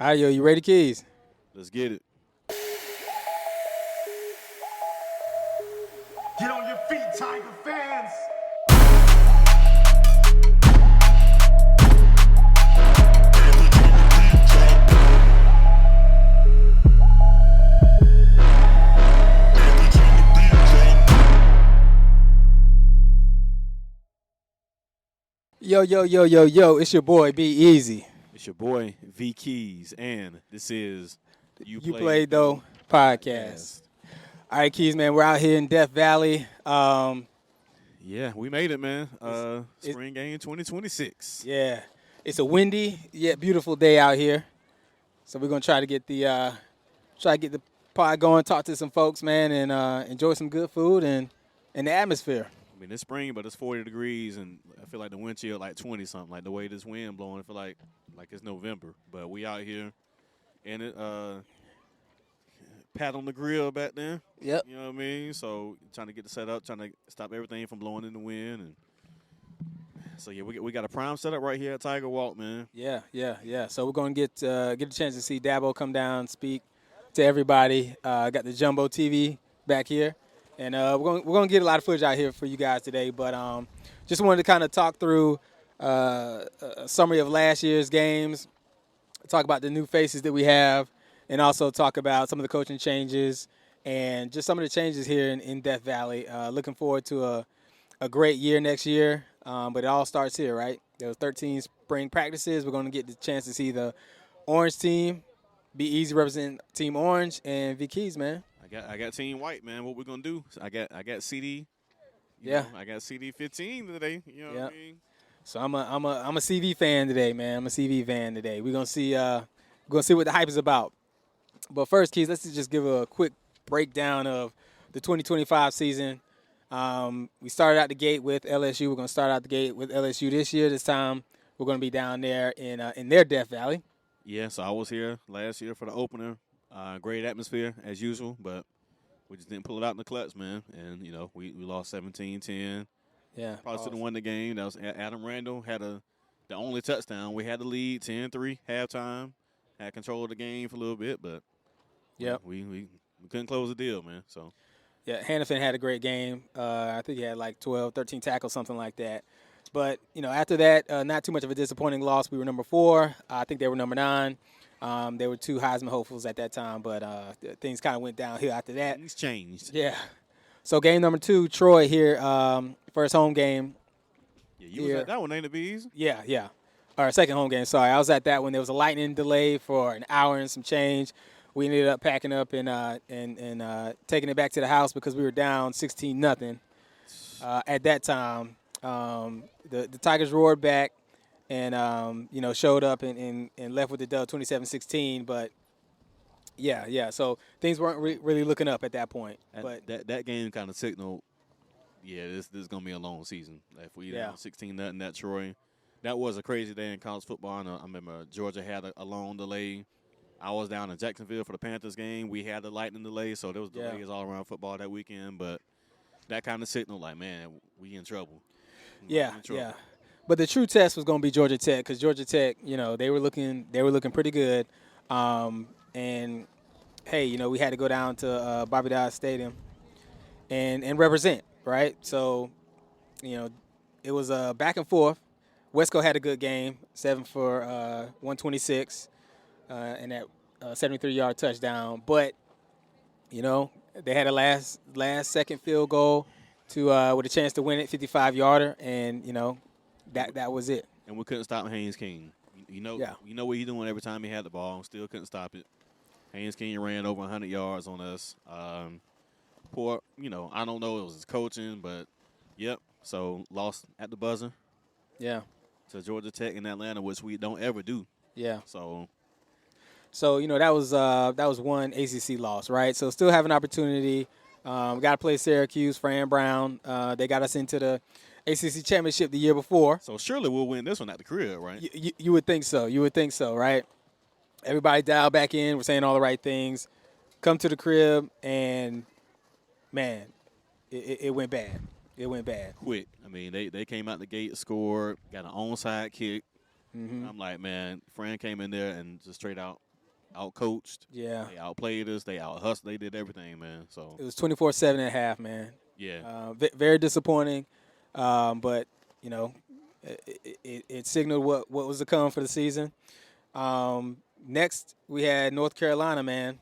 All right, yo, you ready, Keyz? Let's get it. Get on your feet, Tiger fans. Yo, it's your boy, Be Easy. It's your boy V Keyz, and this is Uplayedtho Podcast. All right, Keyz, man, we're out here in Death Valley. Yeah, we made it, man. Spring game 2026. Yeah, it's a windy yet beautiful day out here, so we're gonna try to get the pod going, talk to some folks, man, and enjoy some good food and the atmosphere. I mean, it's spring, but it's 40 degrees, and I feel like the wind chill like 20 something. Like the way this wind blowing, I feel like it's November. But we out here, and it pat on the grill back then. Yep. You know what I mean? So trying to get the setup, trying to stop everything from blowing in the wind, and so yeah, we got a prime setup right here at Tiger Walk, man. Yeah. So we're gonna get a chance to see Dabo come down, speak to everybody. Got the jumbo TV back here, and we're gonna get a lot of footage out here for you guys today. But just wanted to kind of talk through a summary of last year's games, talk about the new faces that we have, and also talk about some of the coaching changes and just some of the changes here in Death Valley. Looking forward to a great year next year, but it all starts here, right? There was 13 spring practices. We're going to get the chance to see the Orange team, Be Easy representing Team Orange, and V Keyz, man. I got Team White, man. What we gonna do? I got CD. I got CD 15 today. You know what I mean? So I'm a CV fan today, man. I'm a CV fan today. We're gonna see what the hype is about. But first, Keyz, let's just give a quick breakdown of the 2025 season. We started out the gate with LSU. We're going to start out the gate with LSU this year. This time, we're going to be down there in their Death Valley. Yeah, so I was here last year for the opener. Great atmosphere, as usual, but we just didn't pull it out in the clutch, man. And, we lost 17-10. Yeah. Probably should have won the game. That was Adam Randall had the only touchdown. We had the lead 10-3 halftime. Had control of the game for a little bit, but we couldn't close the deal, man. So yeah, Hannafin had a great game. I think he had like 12, 13 tackles, something like that. But, after that, not too much of a disappointing loss. We were number 4. I think they were number 9. They were 2 Heisman hopefuls at that time, but things kind of went downhill after that. Things changed. Yeah. So game number 2, Troy here, first home game. Yeah, you was at that one, ain't it, Bees? Yeah. Or second home game, sorry. I was at that one. There was a lightning delay for an hour and some change. We ended up packing up and taking it back to the house because we were down 16-0. At that time, the Tigers roared back and showed up and left with the dub 27-16. But yeah. So things weren't really looking up at that point. But that game kind of signaled, this is gonna be a long season. If we down 16-0 at Troy. That was a crazy day in college football. I remember Georgia had a long delay. I was down in Jacksonville for the Panthers game. We had the lightning delay, so there was delays all around football that weekend. But that kind of signal, like, man, we in trouble. Yeah. But the true test was going to be Georgia Tech because Georgia Tech, they were looking pretty good. And hey, we had to go down to Bobby Dodd Stadium and represent, right? So, it was back and forth. Wesco had a good game, 7 for 126, and that 73-yard touchdown. But, they had a last-second field goal to with a chance to win it, 55-yarder, and, that was it. And we couldn't stop Haynes King. You know what he's doing every time he had the ball. Still couldn't stop it. Haynes King ran over 100 yards on us. I don't know if it was his coaching, but, yep. So, lost at the buzzer. Yeah. To Georgia Tech in Atlanta, which we don't ever do. Yeah. So that was one ACC loss, right? So still have an opportunity. We got to play Syracuse, Fran Brown. They got us into the ACC championship the year before. So surely we'll win this one at the crib, right? You would think so. You would think so, right? Everybody dialed back in. We're saying all the right things. Come to the crib, and man, it went bad. It went bad. Quick. I mean, they came out the gate, scored, got an onside kick. Mm-hmm. I'm like, man, Fran came in there and just straight out out-coached. Yeah. They outplayed us. They out-hustled. They did everything, man. So It was 24-7 at half, man. yeah. Very disappointing, but, you know, it signaled what was to come for the season. Next, we had North Carolina, man.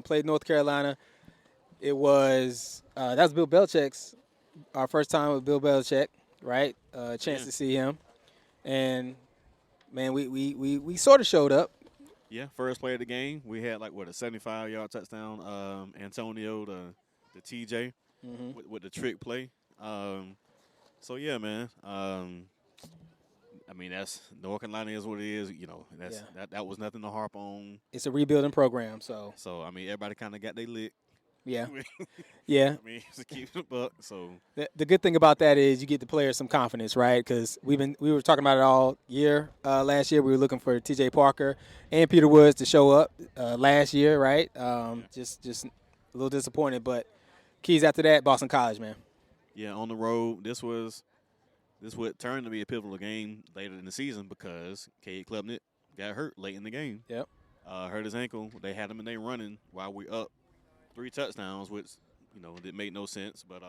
Played North Carolina. It was that was Bill Belichick's our first time with Bill Belichick, right? Chance to see him, and man, we sort of showed up. Yeah, first play of the game, we had like a 75-yard touchdown. Antonio, the TJ, with the trick play. So yeah, man. I mean, that's North Carolina is what it is. You know, that was nothing to harp on. It's a rebuilding program, so I mean, everybody kind of got their lick. Yeah, yeah. I mean, to keep the buck. So the good thing about that is you get the players some confidence, right? Because we were talking about it all year. Last year we were looking for T.J. Parker and Peter Woods to show up last year, right? Just a little disappointed, but Keyz after that, Boston College, man. Yeah, on the road. This would turn to be a pivotal game later in the season because Cade Klubnik got hurt late in the game. Yep. Hurt his ankle. They had him in there running while we up 3 touchdowns, which, it made no sense. But,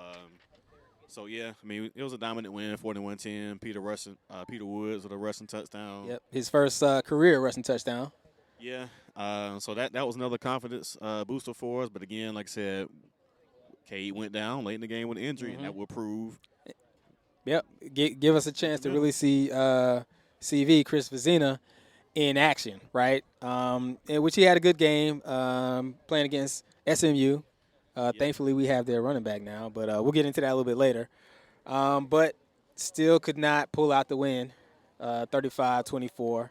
so, yeah, I mean, it was a dominant win, 41-10. Peter Woods with a rushing touchdown. Yep, his first career rushing touchdown. Yeah, so that was another confidence booster for us. But, again, like I said, Cade went down late in the game with an injury, and that will prove. Yep, give us a chance to really see CV, Chris Vizina, in action, right? In which he had a good game playing against SMU. Thankfully, we have their running back now, but we'll get into that a little bit later. But still could not pull out the win, 35-24.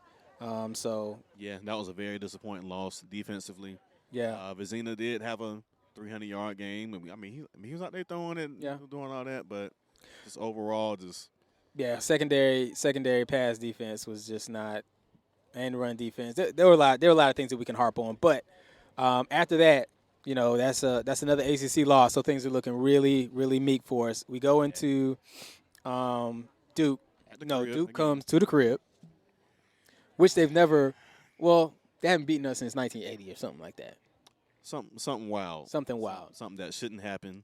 So yeah, that was a very disappointing loss defensively. Yeah, Vizina did have a 300-yard game. I mean, he was out there throwing it, doing all that, but just overall, secondary pass defense was just not, and run defense. There were a lot of things that we can harp on, but after that, that's another ACC loss. So things are looking really, really meek for us. We go into Duke. Duke comes to the crib, which they've never. Well, they haven't beaten us since 1980 or something like that. Something wild. Something wild. Something that shouldn't happen.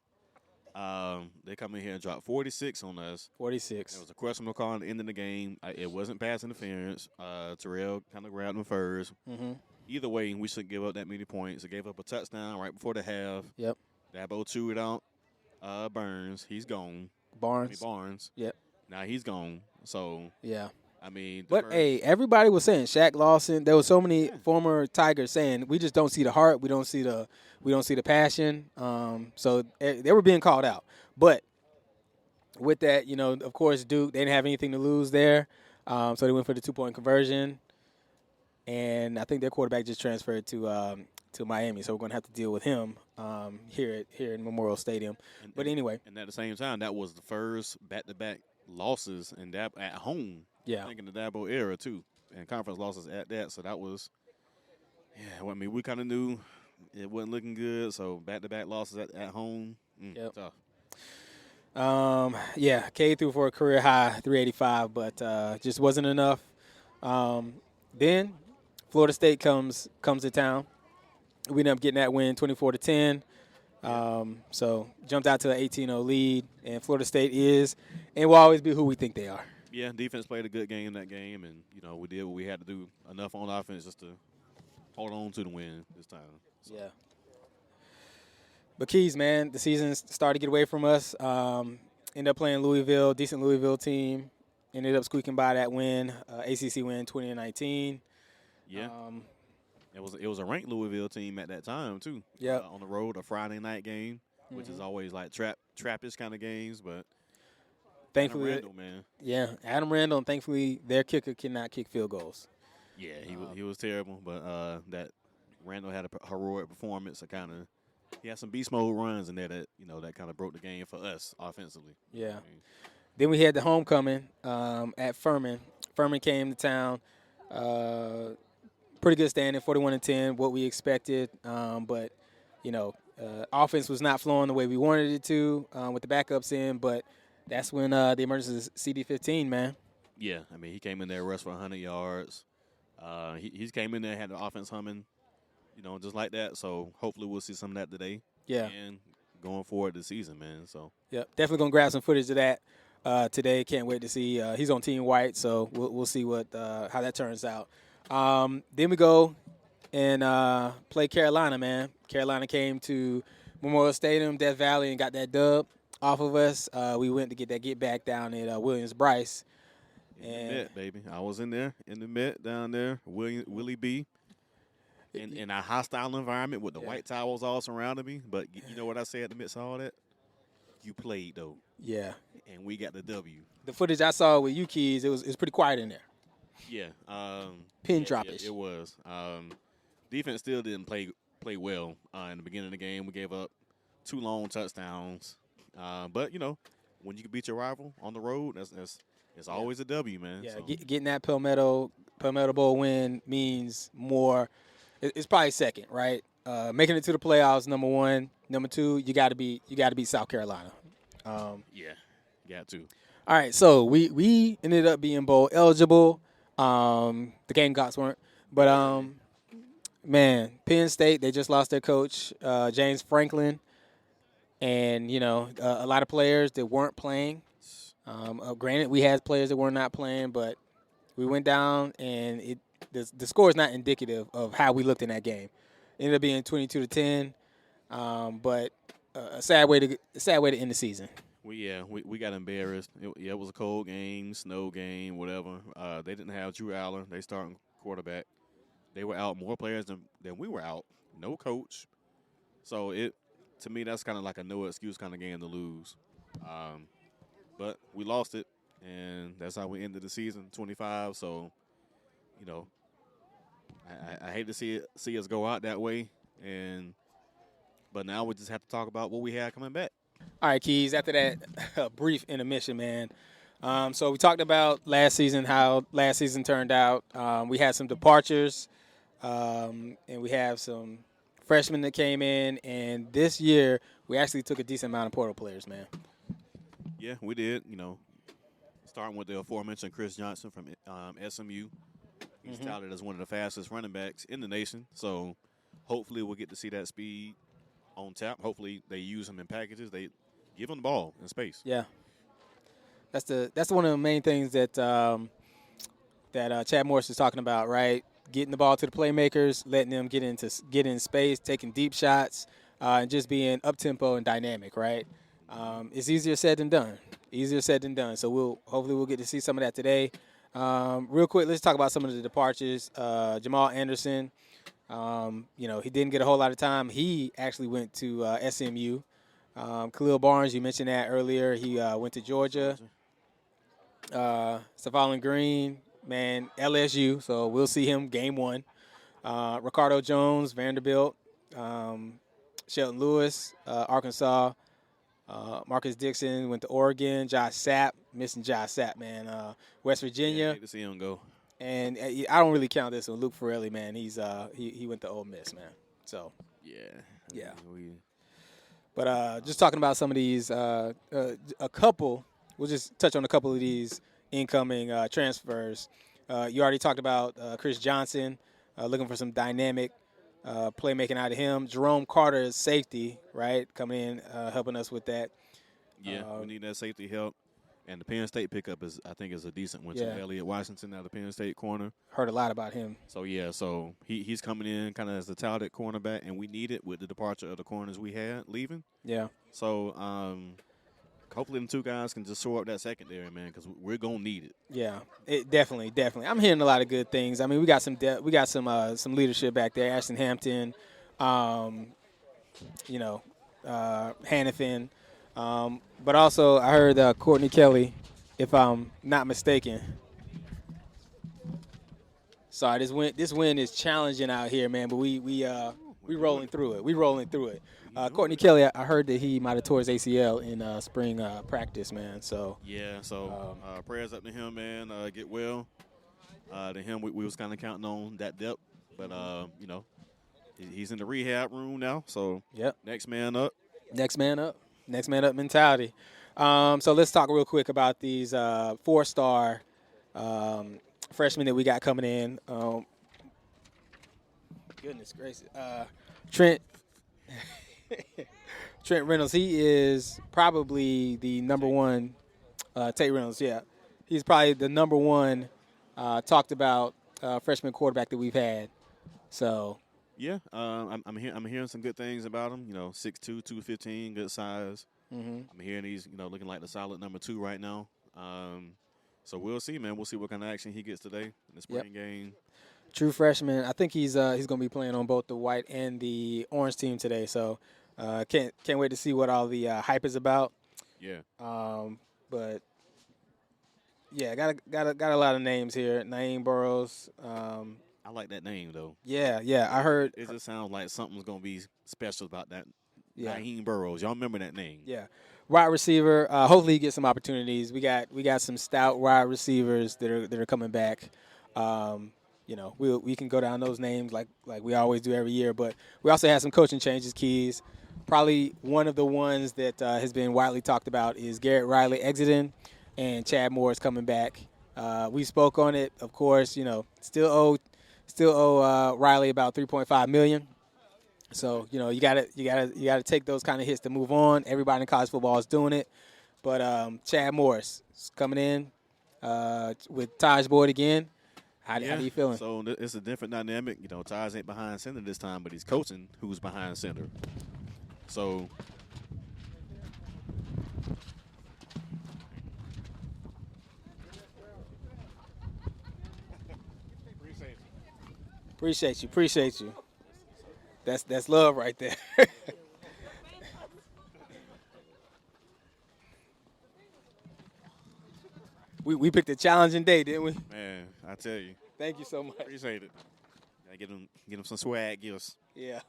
They come in here and drop 46 on us. 46. There was a questionable call at the end of the game. It wasn't pass interference. Terrell kind of grabbed him first. Mm-hmm. Either way, we shouldn't give up that many points. It gave up a touchdown right before the half. Yep. Dabo chewed out Burns. He's gone. Barnes. Yep. Now he's gone. So yeah. I mean, but hey, everybody was saying Shaq Lawson. There was so many former Tigers saying we just don't see the heart. We don't see the passion. So they were being called out. But with that, of course, Duke, they didn't have anything to lose there. So they went for the 2-point conversion. And I think their quarterback just transferred to Miami. So we're going to have to deal with him here in Memorial Stadium. But anyway. And at the same time, that was the first back-to-back losses at home. Yeah. I think in the Dabo era, too. And conference losses at that. So that was, I mean, we kind of knew it wasn't looking good. So back-to-back losses at home. Tough. Cade threw for a career high, 385, but just wasn't enough. Then Florida State comes to town. We ended up getting that win, 24-10. So jumped out to an 18-0 lead, and Florida State is and will always be who we think they are. Yeah, defense played a good game in that game, and, we did what we had to do, enough on offense just to hold on to the win this time. So. Yeah. But Keyz, man, the season started to get away from us. Ended up playing Louisville, decent Louisville team. Ended up squeaking by that win, ACC win 2019. Yeah. It was a ranked Louisville team at that time, too. Yeah. On the road, a Friday night game, which is always like trappish kind of games, but thankfully, Adam Randall, man. Yeah, Adam Randall, and thankfully their kicker cannot kick field goals. Yeah, he was terrible, but that Randall had a heroic performance. He had some beast mode runs in there that that kind of broke the game for us offensively. Yeah. Then we had the homecoming at Furman. Furman came to town. Pretty good standing, 41-10, what we expected. But offense was not flowing the way we wanted it to with the backups in. But that's when the emergence of CD15, man. Yeah, I mean, he came in there, rushed for 100 yards. He came in there, had the offense humming. just like that. So hopefully we'll see some of that today. Yeah. And going forward this season, man. So Yep, definitely gonna grab some footage of that today. Can't wait to see. He's on Team White, so we'll see what how that turns out. Then we go and play Carolina, man. Carolina came to Memorial Stadium, Death Valley, and got that dub off of us. We went to get that get back down at Williams-Brice. in the Met, baby. I was in there in the Met down there, Willie B. In a hostile environment with the white towels all surrounding me. But you know what I said in the midst of all that? You played, though. Yeah. And we got the W. The footage I saw with you, Keyz, it was pretty quiet in there. Yeah. Pin drop-ish. It was. Defense still didn't play well in the beginning of the game. We gave up 2 long touchdowns. But, when you can beat your rival on the road, it's always a W, man. Yeah, So. getting that Palmetto Bowl win means more. It's probably second, right? Making it to the playoffs, number 1. Number 2, you got to beat South Carolina. Yeah, got to. All right, so we ended up being bowl eligible. The Gamecocks weren't, but man, Penn State, they just lost their coach, James Franklin, and a lot of players that weren't playing. Granted, we had players that were not playing, but we went down, and the score is not indicative of how we looked in that game. It ended up being 22-10, but a sad way to end the season. We got embarrassed. It was a cold game, snow game, whatever. They didn't have Drew Aller, they starting quarterback. They were out more players than we were out. No coach. So to me, that's kind of like a no excuse kind of game to lose. But we lost it, and that's how we ended the season, 25. So, I hate to see us go out that way, but now we just have to talk about what we had coming back. All right, Keyz, after that brief intermission, man. So we talked about last season, how last season turned out. We had some departures, and we have some freshmen that came in. And this year, we actually took a decent amount of portal players, man. Yeah, we did. Starting with the aforementioned Chris Johnson from SMU. He's touted as one of the fastest running backs in the nation. So hopefully we'll get to see that speed on tap. Hopefully they use him in packages. They give him the ball in space. Yeah, that's one of the main things that Chad Morris is talking about, right? Getting the ball to the playmakers, letting them get in space, taking deep shots, and just being up tempo and dynamic, right? It's easier said than done. So hopefully we'll get to see some of that today. Real quick, let's talk about some of the departures. Jamal Anderson, he didn't get a whole lot of time. He actually went to SMU. Khalil Barnes, you mentioned that earlier. He went to Georgia. Stephon Green, man, LSU. So we'll see him game 1. Ricardo Jones, Vanderbilt. Shelton Lewis, Arkansas. Marcus Dixon went to Oregon. Josh Sapp, missing Josh Sapp, man. West Virginia. Yeah, hate to see him go. And I don't really count this one. Luke Farrelly, man, he went to Ole Miss, man. So yeah. But just talking about some of these, a couple. We'll just touch on a couple of these incoming transfers. You already talked about Chris Johnson, looking for some dynamic playmaking out of him. Jerome Carter is safety, right, coming in, helping us with that. Yeah, we need that safety help. And the Penn State pickup I think is a decent one. Yeah. Elliott Washington out of Penn State corner. Heard a lot about him. So he's coming in kind of as the talented cornerback, and we need it with the departure of the corners we had leaving. Yeah. So hopefully them 2 guys can just shore up that secondary, man, because we're gonna need it. Yeah, definitely. I'm hearing a lot of good things. I mean, we got some leadership back there. Ashton Hampton, Hannafin. But also, I heard Courtney Kelly, if I'm not mistaken. Sorry, this win is challenging out here, man. But we rolling through it. Courtney Kelly, I heard that he might have tore his ACL in spring practice, man. So prayers up to him, man. Get well. To him, we was kind of counting on that depth, but he's in the rehab room now. So next man up. Next man up mentality. So let's talk real quick about these 4-star freshmen that we got coming in. Goodness gracious. Trent Trent Reynolds, he is probably the number one. Tate Reynolds, yeah. He's probably the number one talked about freshman quarterback that we've had. So. Yeah, I'm hearing some good things about him. 6'2", 215, good size. Mm-hmm. I'm hearing he's looking like the solid number 2 right now. So we'll see, man. We'll see what kind of action he gets today in the spring game. True freshman. I think he's going to be playing on both the white and the orange team today. So can't wait to see what all the hype is about. Yeah. But yeah, got a lot of names here. Naeem Burrows. I like that name though. Yeah. I heard it just sounds like something's gonna be special about that. Yeah. Naeem Burrows. Y'all remember that name? Yeah. Wide receiver. Hopefully he gets some opportunities. We got some stout wide receivers that are coming back. We can go down those names like we always do every year. But we also had some coaching changes. Keyz. Probably one of the ones that has been widely talked about is Garrett Riley exiting and Chad Morris coming back. We spoke on it, of course. Still owe Riley about $3.5 million. So you gotta take those kind of hits to move on. Everybody in college football is doing it, but Chad Morris is coming in with Taj Boyd again. How are you feeling? So it's a different dynamic. Taj ain't behind center this time, but he's coaching who's behind center. So. Appreciate you. That's love right there. we picked a challenging day, didn't we? Man, I tell you. Thank you so much. Appreciate it. Gotta get him some swag gifts. Yeah.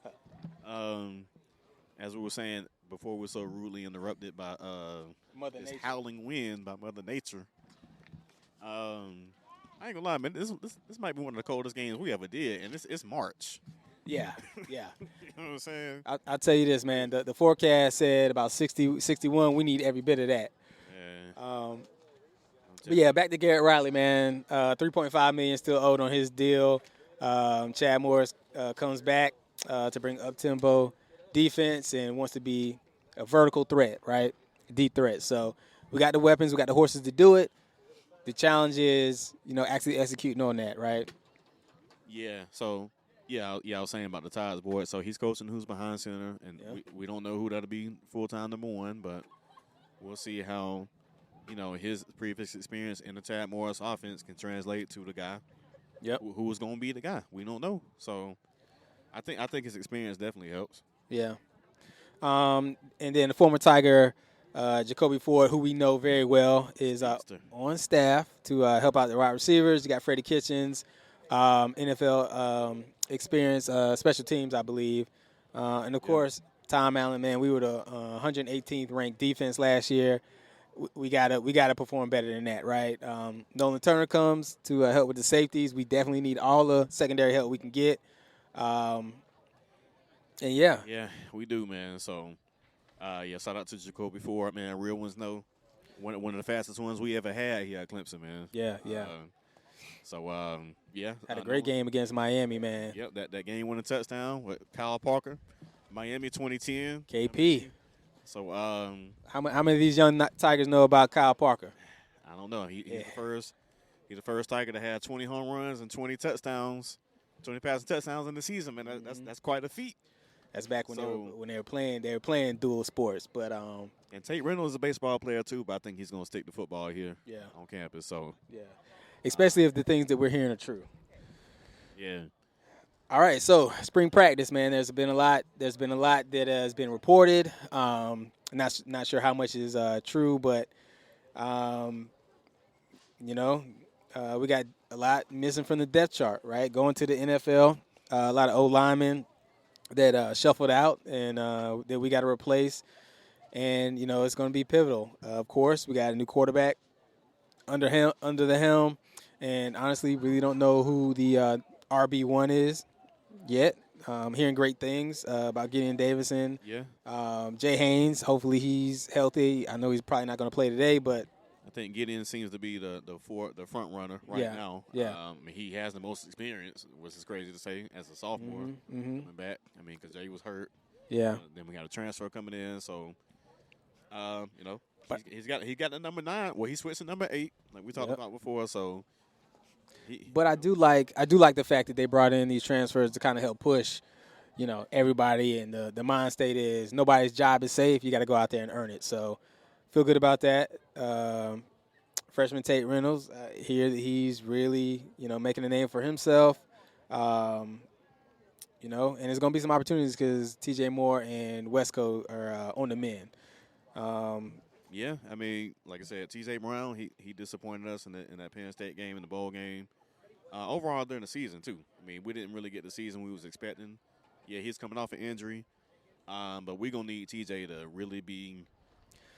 As we were saying before, we were so rudely interrupted by this howling wind by Mother Nature. I ain't gonna lie, man. This might be one of the coldest games we ever did, and it's March. Yeah. You know what I'm saying? I'll tell you this, man. The forecast said about 60, 61. We need every bit of that. Yeah. But yeah, back to Garrett Riley, man. $3.5 million still owed on his deal. Chad Morris comes back to bring up tempo defense and wants to be a vertical threat, right? Deep threat. So we got the weapons, we got the horses to do it. The challenge is, actually executing on that, right? Yeah. So, I was saying about the Taj Boyd. So he's coaching who's behind center, and we don't know who that'll be full-time number 1, but we'll see how, his previous experience in the Chad Morris offense can translate to the guy who is going to be the guy. We don't know. So I think his experience definitely helps. Yeah. And then the former Tiger, Jacoby Ford, who we know very well, is on staff to help out the wide receivers. You got Freddie Kitchens, NFL experience, special teams, I believe. And, of course, Tom Allen, man, we were the 118th ranked defense last year. We gotta perform better than that, right? Nolan Turner comes to help with the safeties. We definitely need all the secondary help we can get. And, yeah. Yeah, we do, man. So, shout out to Jacoby Ford, man. Real ones know. One of the fastest ones we ever had here at Clemson, man. Yeah. Had a great game against Miami, man. Yep, that game-winning touchdown with Kyle Parker. Miami 2010. KP. So, how many of these young Tigers know about Kyle Parker? I don't know. He's the first Tiger to have 20 home runs and 20 touchdowns, 20 passing touchdowns in the season, man. That's quite a feat. That's back when they were playing dual sports, but and Tate Reynolds is a baseball player too, but I think he's gonna stick to football here on campus. So especially if the things that we're hearing are true. Yeah. All right, so spring practice, man. There's been a lot that has been reported. Not sure how much is true, but we got a lot missing from the depth chart, right? Going to the NFL, a lot of old linemen that shuffled out and that we got to replace, and it's going to be pivotal. Of course, we got a new quarterback under the helm, and honestly, really don't know who the RB1 is yet. Hearing great things about Gideon Davison. Yeah. Jay Haynes, hopefully he's healthy. I know he's probably not going to play today, but I think Gideon seems to be the front runner right now. Yeah. He has the most experience, which is crazy to say, as a sophomore coming back. Because Jay was hurt. Yeah. Then we got a transfer coming in, so he's got the number 9. Well, he switched to number 8, like we talked about before. So, but I do like the fact that they brought in these transfers to kind of help push, everybody. And the mind state is nobody's job is safe. You got to go out there and earn it. So, feel good about that. Freshman Tate Reynolds, here he's really making a name for himself. And there's going to be some opportunities because T.J. Moore and Wesco are on the mend. Yeah, like I said, T.J. Brown, he disappointed us in that Penn State game, in the bowl game. Overall during the season, too. We didn't really get the season we was expecting. Yeah, he's coming off an injury. But we're going to need T.J. to really be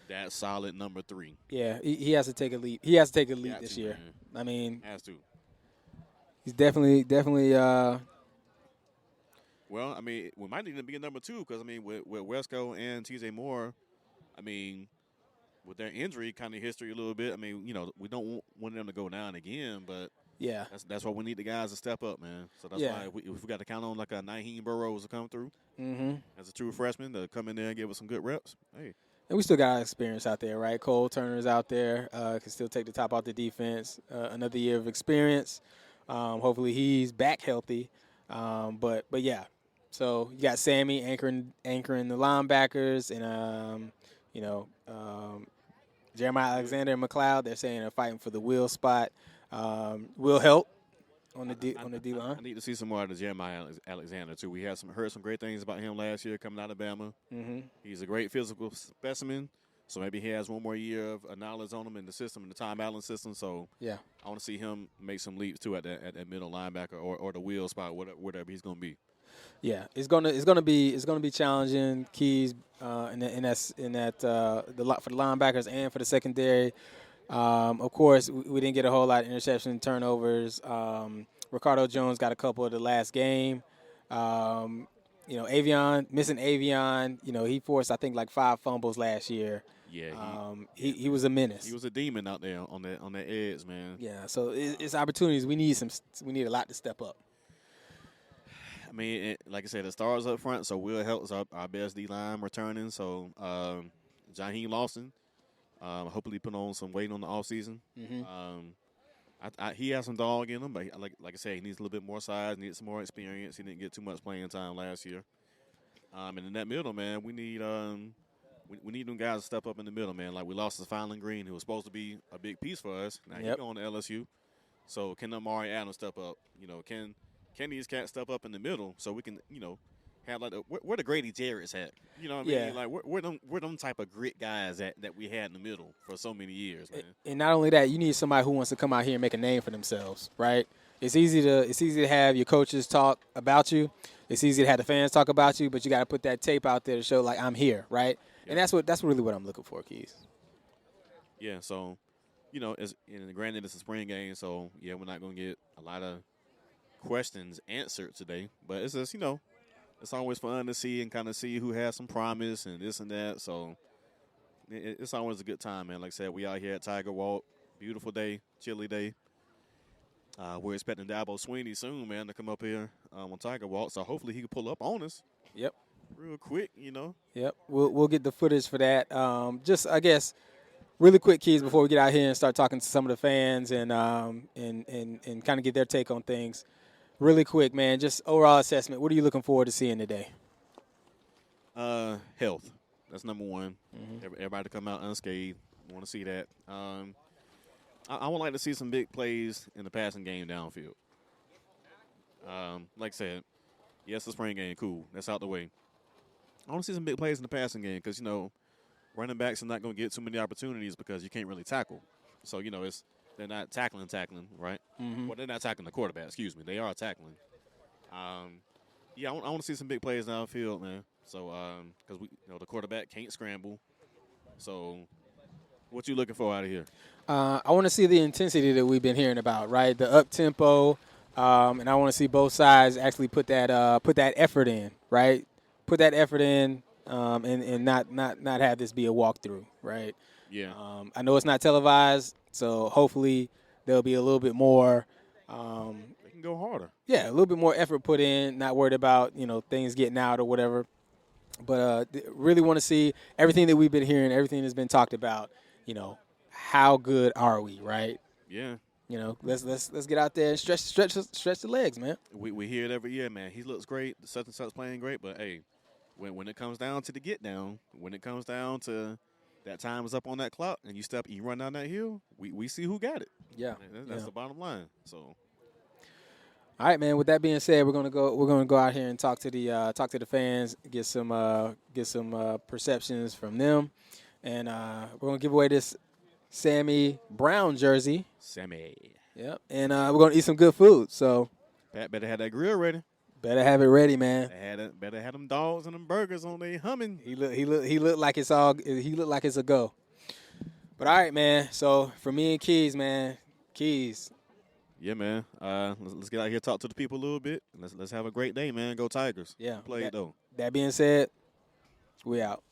that solid number 3. Yeah, he has to take a leap. He has to take a leap this year. Man. Has to. He's definitely Well, we might need to be a number 2 because, with Wesco and T.J. Moore, with their injury kind of history a little bit, we don't want them to go down again, but yeah, that's why we need the guys to step up, man. So that's why if we got to count on like a Naheem Burrows to come through as a true freshman to come in there and give us some good reps. Hey. And we still got experience out there, right? Cole Turner's out there, can still take the top off the defense. Another year of experience. Hopefully he's back healthy. But yeah. So you got Sammy anchoring the linebackers, and Jeremiah Alexander and McLeod. They're saying they're fighting for the will spot. Will help on the D line. I need to see some more out of Jeremiah Alexander too. We heard some great things about him last year coming out of Alabama. He's a great physical specimen. So maybe he has one more year of knowledge on him in the system, in the Tom Allen system. So yeah, I want to see him make some leaps too at that middle linebacker or the wheel spot, whatever he's going to be. Yeah, it's gonna be challenging. Keyz for the linebackers and for the secondary. Of course, we didn't get a whole lot of interception turnovers. Ricardo Jones got a couple of the last game. Missing Avion. He forced I think like 5 fumbles last year. Yeah, he was a menace. He was a demon out there on that edge, man. Yeah, so it's opportunities. We need a lot to step up. Like I said, the stars up front, so Will helps our best D-line returning. So, Jaheim Lawson, hopefully put on some weight on the offseason. He has some dog in him, but like I said, he needs a little bit more size, needs some more experience. He didn't get too much playing time last year. And in that middle, man, we need them guys to step up in the middle, man. Like we lost to Fallon Green, who was supposed to be a big piece for us. Now he's going to LSU. So can Amari Adams step up? Can these cats step up in the middle so we can, have like where the Grady Jarrett's at? You know what I mean? Yeah. Like where them type of grit guys that we had in the middle for so many years, man. And not only that, you need somebody who wants to come out here and make a name for themselves, right? It's easy to have your coaches talk about you. It's easy to have the fans talk about you, but you got to put that tape out there to show like I'm here, right? Yep. And that's really what I'm looking for, Keyz. Yeah. So, granted it's a spring game, so yeah, we're not gonna get a lot of questions answered today, but it's just it's always fun to see and kind of see who has some promise and this and that. So it's always a good time, man. Like I said, we out here at Tiger Walk, beautiful day, chilly day. We're expecting Dabo Sweeney soon, man, to come up here on Tiger Walk. So hopefully he can pull up on us. Yep. Real quick, Yep. We'll get the footage for that. Just I guess really quick, Keyz, before we get out here and start talking to some of the fans and kind of get their take on things. Really quick, man, just overall assessment. What are you looking forward to seeing today? Health. That's number one. Everybody to come out unscathed. Want to see that. I would like to see some big plays in the passing game downfield. Like I said, yes, the spring game, cool. That's out the way. I want to see some big plays in the passing game because, running backs are not going to get too many opportunities because you can't really tackle. So, they're not tackling, right? Well, they're not tackling the quarterback, excuse me. They are tackling. I want to see some big plays downfield, man. So, because the quarterback can't scramble. So, what you looking for out of here? I want to see the intensity that we've been hearing about, right? The up tempo, and I want to see both sides actually put that effort in, right? Put that effort in, and not have this be a walkthrough, right? Yeah. I know it's not televised, so hopefully there'll be a little bit more. They can go harder. Yeah, a little bit more effort put in. Not worried about things getting out or whatever. But really want to see everything that we've been hearing, everything that's been talked about. How good are we, right? Yeah. Let's get out there and stretch the legs, man. We hear it every year, man. He looks great. Such and such playing great, but hey, when it comes down to the get down, when it comes down to that time is up on that clock, and you run down that hill, we see who got it. Yeah, that's the bottom line. So, all right, man. With that being said, we're gonna go out here and talk to the fans, get some perceptions from them, and we're gonna give away this Sammy Brown jersey. Sammy. Yep, and we're gonna eat some good food. So, Pat better have that grill ready. Better have it ready, man. Better have them dogs and them burgers on there humming. He looked like it's a go. But all right, man. So for me and Keyz, man, Keyz. Yeah, man. Let's get out here, talk to the people a little bit. Let's have a great day, man. Go Tigers. Yeah. Play it though. That being said, we out.